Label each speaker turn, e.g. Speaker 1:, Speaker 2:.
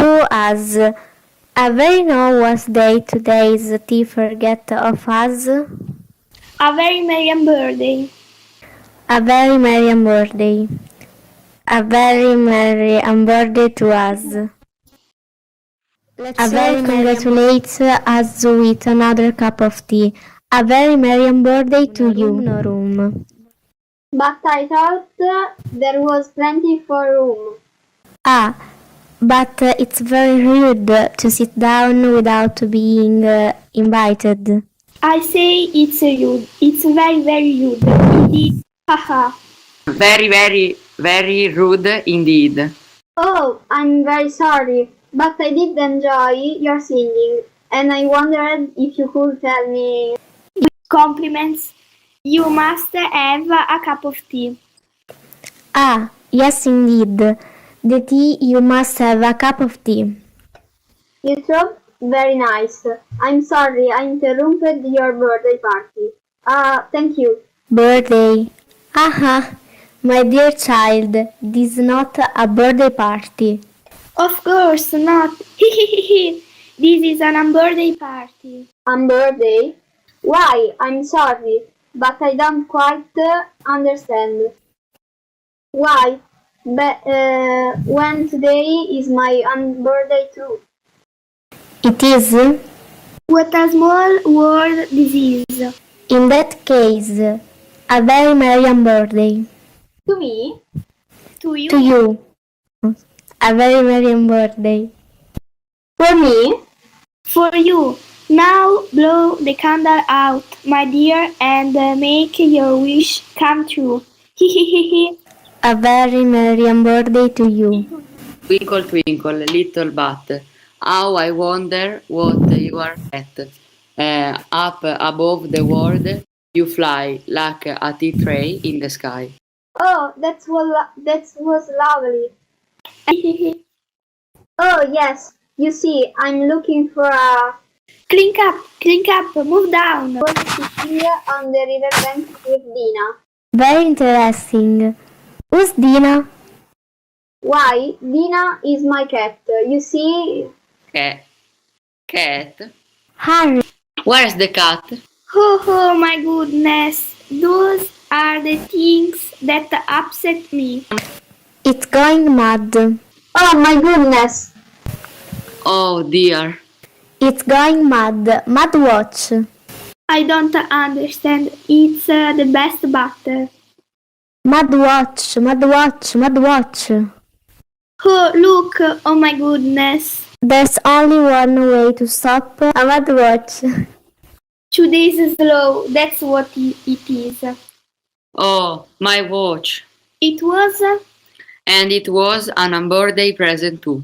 Speaker 1: to us. A very nervous day today. Is the forget of us?
Speaker 2: A very merry birthday.
Speaker 1: A very merry birthday. A very merry birthday to us. A very congratulate us with another cup of tea. A very merry birthday to you. No room.
Speaker 3: But I thought there was plenty for room.
Speaker 1: Ah, but it's very rude to sit down without being invited.
Speaker 2: I say it's rude. It's very, very rude. Indeed. Haha.
Speaker 4: Very, very, very rude indeed.
Speaker 3: Oh, I'm very sorry, but I did enjoy your singing, and I wondered if you could tell me.
Speaker 2: Compliments. You must have a cup of tea.
Speaker 1: Ah, yes indeed. The tea, you must have a cup of tea.
Speaker 3: You thought very nice. I'm sorry I interrupted your birthday party. Thank you.
Speaker 1: Birthday. Aha, my dear child, this is not a birthday party.
Speaker 2: Of course not. This is an birthday party.
Speaker 3: Birthday? Why? I'm sorry, but I don't quite understand. Why? When today is my birthday too.
Speaker 1: It is?
Speaker 2: What a small world this is.
Speaker 1: In that case, a very merry birthday.
Speaker 3: To me?
Speaker 2: To you?
Speaker 1: To you. A very merry birthday.
Speaker 3: For me?
Speaker 2: For you. Now blow the candle out, my dear, and make your wish come true.
Speaker 1: A very merry birthday to you.
Speaker 4: Twinkle, twinkle, little bat, how I wonder what you are at. Up above the world, you fly like a tea tray in the sky.
Speaker 3: Oh, that was lovely. Oh, yes. You see, I'm looking for a...
Speaker 2: Clink up, move down.
Speaker 3: was sitting on the riverbank with Dina.
Speaker 1: Very interesting. Who's Dina?
Speaker 3: Why? Dina is my cat. You see...
Speaker 4: Cat?
Speaker 1: Harry.
Speaker 4: Where's the cat?
Speaker 2: Oh my goodness. Those are the things that upset me.
Speaker 1: It's going mad.
Speaker 3: Oh my goodness!
Speaker 4: Oh dear.
Speaker 1: It's going mad. Mad watch.
Speaker 2: I don't understand. It's the best butter.
Speaker 1: Mad watch, mad watch, mad watch.
Speaker 2: Oh, look. Oh my goodness.
Speaker 1: There's only one way to stop a mad watch.
Speaker 2: 2 days slow. That's what it is.
Speaker 4: Oh, my watch.
Speaker 2: It was...
Speaker 4: And it was an birthday present too.